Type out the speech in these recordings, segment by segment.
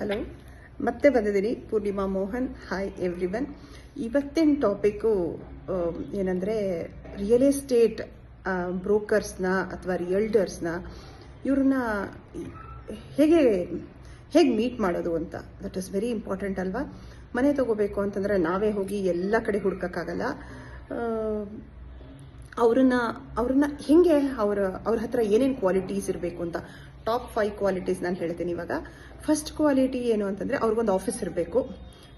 Hello, ಮತ್ತೆ ಬಂದಿದ್ದೀನಿ Poornima Mohan. Hi everyone. ಇವತ್ತಿನ ಟಾಪಿಕ್ಕು ಏನಂದರೆ ರಿಯಲ್ ಎಸ್ಟೇಟ್ ಬ್ರೋಕರ್ಸ್ನ ಅಥವಾ ರಿಯಲ್ಟರ್ಸ್ನ ಇವ್ರನ್ನ ಹೇಗೆ ಮೀಟ್ ಮಾಡೋದು ಅಂತ. ದಟ್ ಈಸ್ ವೆರಿ ಇಂಪಾರ್ಟೆಂಟ್ ಅಲ್ವಾ? ಮನೆ ತಗೋಬೇಕು ಅಂತಂದರೆ ನಾವೇ ಹೋಗಿ ಎಲ್ಲ ಕಡೆ ಹುಡ್ಕೋಕ್ಕಾಗಲ್ಲ. ಅವ್ರನ್ನ ಹೆಂಗೆ ಅವ್ರ ಹತ್ರ ಏನೇನು ಕ್ವಾಲಿಟೀಸ್ ಇರಬೇಕು ಅಂತ ಟಾಪ್ 5 ಕ್ವಾಲಿಟೀಸ್ ನಾನು ಹೇಳ್ತೀನಿ ಇವಾಗ. ಫಸ್ಟ್ ಕ್ವಾಲಿಟಿ ಏನು ಅಂತಂದರೆ ಅವ್ರಿಗೊಂದು ಆಫೀಸ್ ಇರಬೇಕು.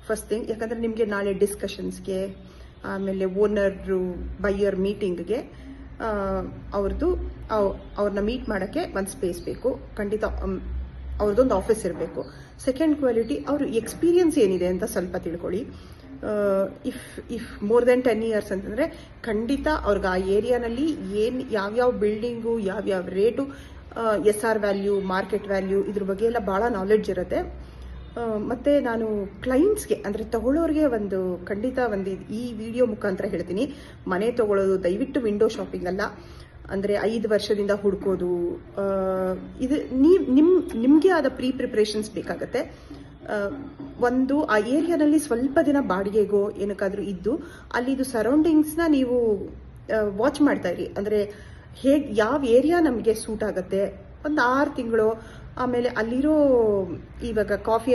ಫಸ್ಟ್ ಥಿಂಗ್, ಯಾಕಂದರೆ ನಿಮಗೆ ನಾಳೆ ಡಿಸ್ಕಷನ್ಸ್ಗೆ, ಆಮೇಲೆ ಓನರು ಬೈಯರ್ ಮೀಟಿಂಗ್ಗೆ ಅವ್ರನ್ನ ಮೀಟ್ ಮಾಡೋಕ್ಕೆ ಒಂದು ಸ್ಪೇಸ್ ಬೇಕು. ಖಂಡಿತ ಅವ್ರದ್ದೊಂದು ಆಫೀಸ್ ಇರಬೇಕು. ಸೆಕೆಂಡ್ ಕ್ವಾಲಿಟಿ, ಅವ್ರ ಎಕ್ಸ್ಪೀರಿಯನ್ಸ್ ಏನಿದೆ ಅಂತ ಸ್ವಲ್ಪ ತಿಳ್ಕೊಳ್ಳಿ. ಇಫ್ ಮೋರ್ ದೆನ್ 10 years ಅಂತಂದರೆ ಖಂಡಿತ ಅವ್ರಿಗೆ ಆ ಏರಿಯಾನಲ್ಲಿ ಯಾವ್ಯಾವ ಬಿಲ್ಡಿಂಗು, ಯಾವ್ಯಾವ rate, SR value, market value, ಇದ್ರ ಬಗ್ಗೆ ಎಲ್ಲ ಭಾಳ ನಾಲೆಡ್ಜ್ ಇರುತ್ತೆ. ಮತ್ತು ನಾನು ಕ್ಲೈಂಟ್ಸ್ಗೆ ಅಂದರೆ ತಗೊಳ್ಳೋರಿಗೆ ಖಂಡಿತ ಈ ವಿಡಿಯೋ ಮುಖಾಂತರ ಹೇಳ್ತೀನಿ, ಮನೆ ತಗೊಳ್ಳೋದು ದಯವಿಟ್ಟು ವಿಂಡೋ ಶಾಪಿಂಗ್ ಅಲ್ಲ. ಅಂದರೆ 5 ವರ್ಷದಿಂದ ಹುಡ್ಕೋದು, ಇದು ನಿಮಗೆ ಆದ ಪ್ರಿಪ್ರೇಷನ್ಸ್ ಬೇಕಾಗತ್ತೆ. ಆ ಏರಿಯಾನಲ್ಲಿ ಸ್ವಲ್ಪ ದಿನ ಬಾಡಿಗೆಗೋ ಏನಕ್ಕಾದ್ರೂ ಇದ್ದು ಅಲ್ಲಿದು ಸರೌಂಡಿಂಗ್ಸ್ನ ನೀವು ವಾಚ್ ಮಾಡ್ತಾ ಇರಿ. ಅಂದರೆ ಯಾವ ಏರಿಯಾ ನಮಗೆ ಸೂಟ್ ಆಗುತ್ತೆ, ಒಂದು 6 ತಿಂಗಳು. ಆಮೇಲೆ ಅಲ್ಲಿರೋ ಇವಾಗ ಕಾಫಿ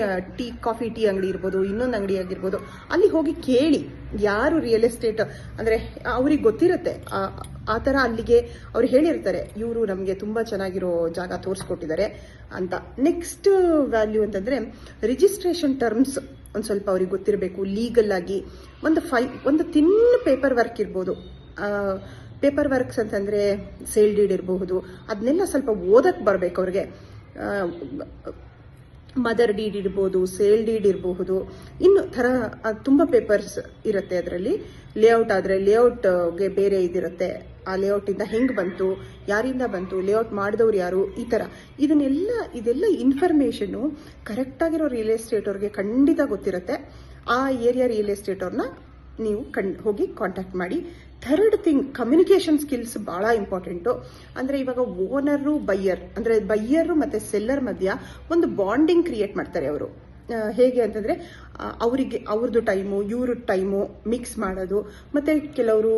ಟೀ ಅಂಗಡಿ ಇರ್ಬೋದು, ಇನ್ನೊಂದು ಅಂಗಡಿ ಆಗಿರ್ಬೋದು, ಅಲ್ಲಿ ಹೋಗಿ ಕೇಳಿ ಯಾರು ರಿಯಲ್ ಎಸ್ಟೇಟ್ ಅಂದರೆ ಅವ್ರಿಗೆ ಗೊತ್ತಿರುತ್ತೆ ಆ ಥರ. ಅಲ್ಲಿಗೆ ಅವ್ರು ಹೇಳಿರ್ತಾರೆ, ಇವರು ನಮಗೆ ತುಂಬ ಚೆನ್ನಾಗಿರೋ ಜಾಗ ತೋರಿಸ್ಕೊಟ್ಟಿದ್ದಾರೆ ಅಂತ. ನೆಕ್ಸ್ಟ್ ವ್ಯಾಲ್ಯೂ ಅಂತಂದರೆ ರಿಜಿಸ್ಟ್ರೇಷನ್ ಟರ್ಮ್ಸ್ ಒಂದು ಸ್ವಲ್ಪ ಅವ್ರಿಗೆ ಗೊತ್ತಿರಬೇಕು. ಲೀಗಲ್ ಆಗಿ ಒಂದು ತಿನ್ ಪೇಪರ್ ವರ್ಕ್ ಇರ್ಬೋದು. ಪೇಪರ್ ವರ್ಕ್ಸ್ ಅಂತಂದರೆ ಸೇಲ್ ಡೀಡ್ ಇರಬಹುದು, ಅದನ್ನೆಲ್ಲ ಸ್ವಲ್ಪ ಓದಕ್ಕೆ ಬರಬೇಕು ಅವ್ರಿಗೆ. ಮದರ್ ಡೀಡ್ ಇರ್ಬೋದು, ಸೇಲ್ ಡೀಡ್ ಇರಬಹುದು, ಇನ್ನು ಥರ ತುಂಬ ಪೇಪರ್ಸ್ ಇರುತ್ತೆ ಅದರಲ್ಲಿ. ಲೇಔಟ್ ಆದರೆ ಲೇಔಟ್ಗೆ ಬೇರೆ ಇದಿರುತ್ತೆ. ಆ ಲೇಔಟಿಂದ ಹೆಂಗೆ ಬಂತು, ಯಾರಿಂದ ಬಂತು, ಲೇಔಟ್ ಮಾಡಿದವ್ರು ಯಾರು, ಈ ಥರ ಇದೆಲ್ಲ ಇನ್ಫಾರ್ಮೇಷನ್ನು ಕರೆಕ್ಟಾಗಿರೋ ರಿಯಲ್ ಎಸ್ಟೇಟ್ ಅವ್ರಿಗೆ ಖಂಡಿತ ಗೊತ್ತಿರುತ್ತೆ. ಆ ಏರಿಯಾ ರಿಯಲ್ ಎಸ್ಟೇಟ್ ಅವ್ರನ್ನ ನೀವು ಹೋಗಿ ಕಾಂಟ್ಯಾಕ್ಟ್ ಮಾಡಿ. ಥರ್ಡ್ ಥಿಂಗ್, ಕಮ್ಯುನಿಕೇಷನ್ ಸ್ಕಿಲ್ಸ್ ಭಾಳ ಇಂಪಾರ್ಟೆಂಟು. ಅಂದರೆ ಇವಾಗ ಓನರು ಬೈಯರ್ ಮತ್ತು ಸೆಲ್ಲರ್ ಮಧ್ಯ ಒಂದು ಬಾಂಡಿಂಗ್ ಕ್ರಿಯೇಟ್ ಮಾಡ್ತಾರೆ ಅವರು. ಹೇಗೆ ಅಂತಂದರೆ ಅವ್ರದ್ದು ಟೈಮು, ಇವ್ರ ಟೈಮು ಮಿಕ್ಸ್ ಮಾಡೋದು. ಮತ್ತು ಕೆಲವರು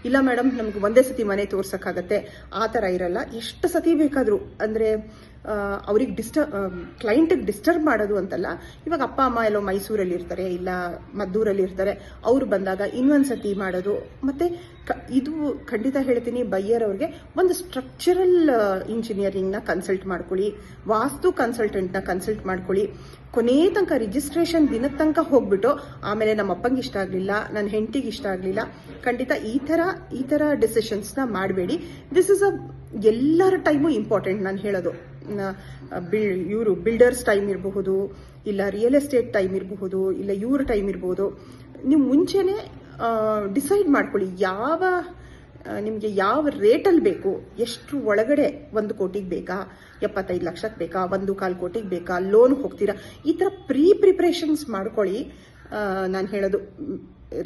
ಇಲ್ಲ ಮೇಡಮ್ ನಮ್ಗೆ ಒಂದೇ ಸತಿ ಮನೆ ತೋರ್ಸೋಕ್ಕಾಗತ್ತೆ, ಆ ಥರ ಇರಲ್ಲ. ಎಷ್ಟು ಸತಿ ಬೇಕಾದರೂ, ಅಂದರೆ ಅವ್ರಿಗೆ ಕ್ಲೈಂಟಿಗೆ ಡಿಸ್ಟರ್ಬ್ ಮಾಡೋದು ಅಂತಲ್ಲ. ಇವಾಗ ಅಪ್ಪ ಅಮ್ಮ ಎಲ್ಲೋ ಮೈಸೂರಲ್ಲಿ ಇರ್ತಾರೆ, ಇಲ್ಲ ಮದ್ದೂರಲ್ಲಿ ಇರ್ತಾರೆ, ಅವ್ರು ಬಂದಾಗ ಇನ್ನೊಂದು ಸತಿ ಮಾಡೋದು. ಮತ್ತು ಇದು ಖಂಡಿತ ಹೇಳ್ತೀನಿ, ಬೈಯರ್ ಅವ್ರಿಗೆ ಒಂದು ಸ್ಟ್ರಕ್ಚರಲ್ ಇಂಜಿನಿಯರಿಂಗ್ನ ಕನ್ಸಲ್ಟ್ ಮಾಡ್ಕೊಳ್ಳಿ, ವಾಸ್ತು ಕನ್ಸಲ್ಟೆಂಟ್ನ ಕನ್ಸಲ್ಟ್ ಮಾಡ್ಕೊಳ್ಳಿ. ಕೊನೆ ತನಕ ರಿಜಿಸ್ಟ್ರೇಷನ್ ದಿನದ ತನಕ ಹೋಗ್ಬಿಟ್ಟು ಆಮೇಲೆ ನಮ್ಮ ಅಪ್ಪಂಗೆ ಇಷ್ಟ ಆಗಲಿಲ್ಲ, ನನ್ನ ಹೆಂಡತಿಗೆ ಇಷ್ಟ ಆಗಲಿಲ್ಲ, ಖಂಡಿತ ಈ ಥರ ಡಿಸಿಷನ್ಸ್ನ ಮಾಡಬೇಡಿ. ದಿಸ್ ಇಸ್ ಎಲ್ಲರ ಟೈಮು ಇಂಪಾರ್ಟೆಂಟ್. ನಾನು ಹೇಳೋದು, ಇವರು ಬಿಲ್ಡರ್ಸ್ ಟೈಮ್ ಇರಬಹುದು, ಇಲ್ಲ ರಿಯಲ್ ಎಸ್ಟೇಟ್ ಟೈಮ್ ಇರಬಹುದು, ಇಲ್ಲ ಇವ್ರ ಟೈಮ್ ಇರಬಹುದು. ನೀವು ಮುಂಚೆನೇ ಡಿಸೈಡ್ ಮಾಡ್ಕೊಳ್ಳಿ ನಿಮಗೆ ಯಾವ ರೇಟಲ್ಲಿ ಬೇಕು, ಎಷ್ಟು ಒಳಗಡೆ. 1 ಕೋಟಿಗೆ ಬೇಕಾ, 75 ಲಕ್ಷಕ್ಕೆ ಬೇಕಾ, 1.25 ಕೋಟಿಗೆ ಬೇಕಾ, ಲೋನ್ ಹೋಗ್ತೀರಾ, ಈ ಥರ ಪ್ರಿಪ್ರೇಷನ್ಸ್ ಮಾಡ್ಕೊಳ್ಳಿ. ನಾನು ಹೇಳೋದು,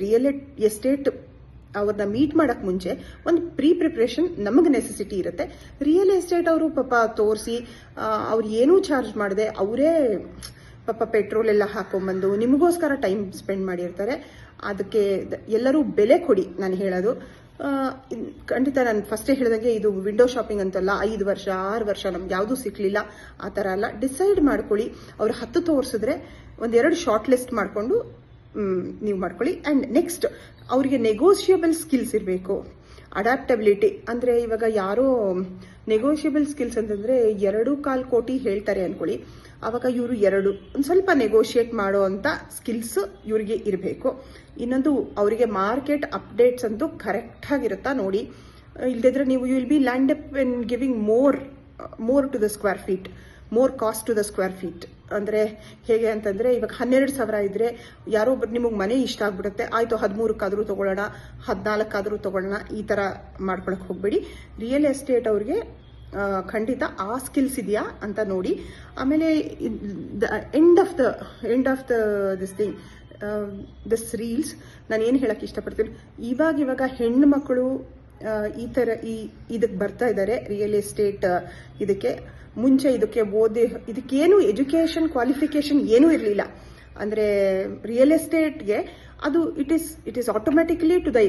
ರಿಯಲ್ ಎಸ್ಟೇಟ್ ಅವ್ರನ್ನ ಮೀಟ್ ಮಾಡೋಕ್ಕೆ ಮುಂಚೆ ಒಂದು ಪ್ರಿಪ್ರೇಷನ್ ನಮಗೆ ನೆಸೆಸಿಟಿ ಇರುತ್ತೆ. ರಿಯಲ್ ಎಸ್ಟೇಟ್ ಅವರು ಪಾಪ ತೋರಿಸಿ ಅವ್ರು ಏನೂ ಚಾರ್ಜ್ ಮಾಡದೆ ಅವರೇ ಪಾಪ ಪೆಟ್ರೋಲ್ ಎಲ್ಲ ಹಾಕೊಂಡ್ಬಂದು ನಿಮಗೋಸ್ಕರ ಟೈಮ್ ಸ್ಪೆಂಡ್ ಮಾಡಿರ್ತಾರೆ. ಅದಕ್ಕೆ ಎಲ್ಲರೂ ಬೆಲೆ ಕೊಡಿ. ನಾನು ಹೇಳೋದು ಖಂಡಿತ, ನಾನು ಫಸ್ಟೇ ಹೇಳಿದಾಗೆ ಇದು ವಿಂಡೋ ಶಾಪಿಂಗ್ ಅಂತಲ್ಲ. 5 ವರ್ಷ 6 ವರ್ಷ ನಮ್ಗೆ ಯಾವುದೂ ಸಿಕ್ಕಲಿಲ್ಲ ಆ ಥರ ಅಲ್ಲ. ಡಿಸೈಡ್ ಮಾಡ್ಕೊಳ್ಳಿ. ಅವ್ರು 10 ತೋರಿಸಿದ್ರೆ 1-2 ಶಾರ್ಟ್ ಲಿಸ್ಟ್ ಮಾಡಿಕೊಂಡು ನೀವು ಮಾಡ್ಕೊಳ್ಳಿ. ಆ್ಯಂಡ್ ನೆಕ್ಸ್ಟ್, ಅವರಿಗೆ ನೆಗೋಷಿಯಬಲ್ ಸ್ಕಿಲ್ಸ್ ಇರಬೇಕು. ಅಡ್ಯಾಪ್ಟಬಿಲಿಟಿ ಅಂದರೆ ಇವಾಗ ಯಾರೋ ನೆಗೋಷಿಯಬಲ್ ಸ್ಕಿಲ್ಸ್ ಅಂತಂದರೆ 2.25 ಕೋಟಿ ಹೇಳ್ತಾರೆ ಅಂದ್ಕೊಳ್ಳಿ, ಆವಾಗ ಇವರು ಒಂದು ಸ್ವಲ್ಪ ನೆಗೋಷಿಯೇಟ್ ಮಾಡೋ ಅಂಥ ಸ್ಕಿಲ್ಸ್ ಇವರಿಗೆ ಇರಬೇಕು. ಇನ್ನೊಂದು, ಅವರಿಗೆ ಮಾರ್ಕೆಟ್ ಅಪ್ಡೇಟ್ಸ್ ಅಂತೂ ಕರೆಕ್ಟಾಗಿರುತ್ತಾ ನೋಡಿ. ಇಲ್ಲದಿದ್ರೆ ನೀವು you will be land up in giving more to the square feet, more cost to the square feet. ಅಂದರೆ ಹೇಗೆ ಅಂತಂದರೆ ಇವಾಗ 12,000 ಇದ್ದರೆ ಯಾರೋ ಒಬ್ಬರು ನಿಮಗೆ ಮನೆ ಇಷ್ಟ ಆಗ್ಬಿಡುತ್ತೆ, ಆಯಿತು 13ಕ್ಕಾದರೂ ತೊಗೊಳ್ಳೋಣ, 14ಕ್ಕಾದರೂ ತೊಗೊಳ್ಳೋಣ, ಈ ಥರ ಮಾಡ್ಕೊಳಕ್ಕೆ ಹೋಗಬೇಡಿ. ರಿಯಲ್ ಎಸ್ಟೇಟ್ ಅವ್ರಿಗೆ ಖಂಡಿತ ಆ ಸ್ಕಿಲ್ಸ್ ಇದೆಯಾ ಅಂತ ನೋಡಿ. ಆಮೇಲೆ ಎಂಡ್ ಆಫ್ ದಿಸ್ ರೀಲ್ಸ್ ನಾನು ಏನು ಹೇಳಕ್ಕೆ ಇಷ್ಟಪಡ್ತೀನಿ, ಇವಾಗ ಹೆಣ್ಣು ಮಕ್ಕಳು ಈ ಥರ ಇದಕ್ಕೆ ಬರ್ತಾ ಇದ್ದಾರೆ ರಿಯಲ್ ಎಸ್ಟೇಟ್ ಇದಕ್ಕೆ. ಮುಂಚೆ ಇದಕ್ಕೇನು ಎಜುಕೇಷನ್ ಕ್ವಾಲಿಫಿಕೇಶನ್ ಏನೂ ಇರಲಿಲ್ಲ. ಅಂದರೆ ರಿಯಲ್ ಎಸ್ಟೇಟ್ಗೆ ಅದು it is automatically to the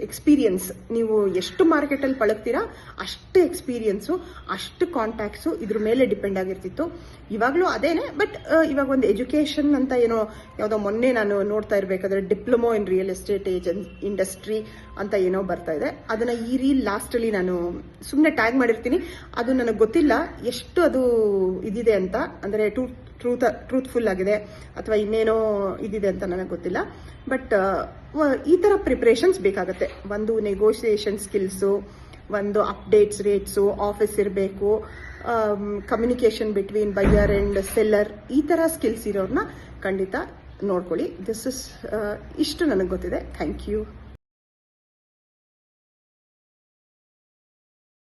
experience. ನೀವು ಎಷ್ಟು ಮಾರ್ಕೆಟಲ್ಲಿ ಪಳಗ್ತೀರಾ ಅಷ್ಟು ಎಕ್ಸ್ಪೀರಿಯನ್ಸು, ಅಷ್ಟು ಕಾಂಟ್ಯಾಕ್ಟ್ಸು ಇದ್ರ ಮೇಲೆ ಡಿಪೆಂಡ್ ಆಗಿರ್ತಿತ್ತು. ಇವಾಗಲೂ ಅದೇನೆ, ಬಟ್ ಇವಾಗ ಒಂದು ಎಜುಕೇಷನ್ ಅಂತ ಯಾವುದೋ ಮೊನ್ನೆ ನಾನು ನೋಡ್ತಾ ಇರಬೇಕಾದ್ರೆ diploma in real estate industry ಅಂತ ಏನೋ ಬರ್ತಾ ಇದೆ. ಅದನ್ನ ಈ ರೀಲ್ ಲಾಸ್ಟಲ್ಲಿ ನಾನು ಸುಮ್ಮನೆ ಟ್ಯಾಗ್ ಮಾಡಿರ್ತೀನಿ. ಅದು ನನಗೆ ಗೊತ್ತಿಲ್ಲ ಎಷ್ಟು ಅದು ಇದಿದೆ ಅಂತ, ಅಂದರೆ ಟ್ರೂತ್ಫುಲ್ ಆಗಿದೆ ಅಥವಾ ಇನ್ನೇನೋ ಇದಿದೆ ಅಂತ ನನಗೆ ಗೊತ್ತಿಲ್ಲ. ಬಟ್ ಈ ಥರ ಪ್ರಿಪ್ರೇಷನ್ಸ್ ಬೇಕಾಗುತ್ತೆ. ಒಂದು ನೆಗೋಷಿಯೇಷನ್ ಸ್ಕಿಲ್ಸು, ಒಂದು ಅಪ್ಡೇಟ್ಸ್ ರೇಟ್ಸು, ಆಫೀಸ್ ಇರಬೇಕು, communication between buyer and seller, ಈ ಥರ ಸ್ಕಿಲ್ಸ್ ಇರೋರನ್ನ ಖಂಡಿತ ನೋಡ್ಕೊಳ್ಳಿ. ಇಷ್ಟು ನನಗೆ ಗೊತ್ತಿದೆ. Thank you.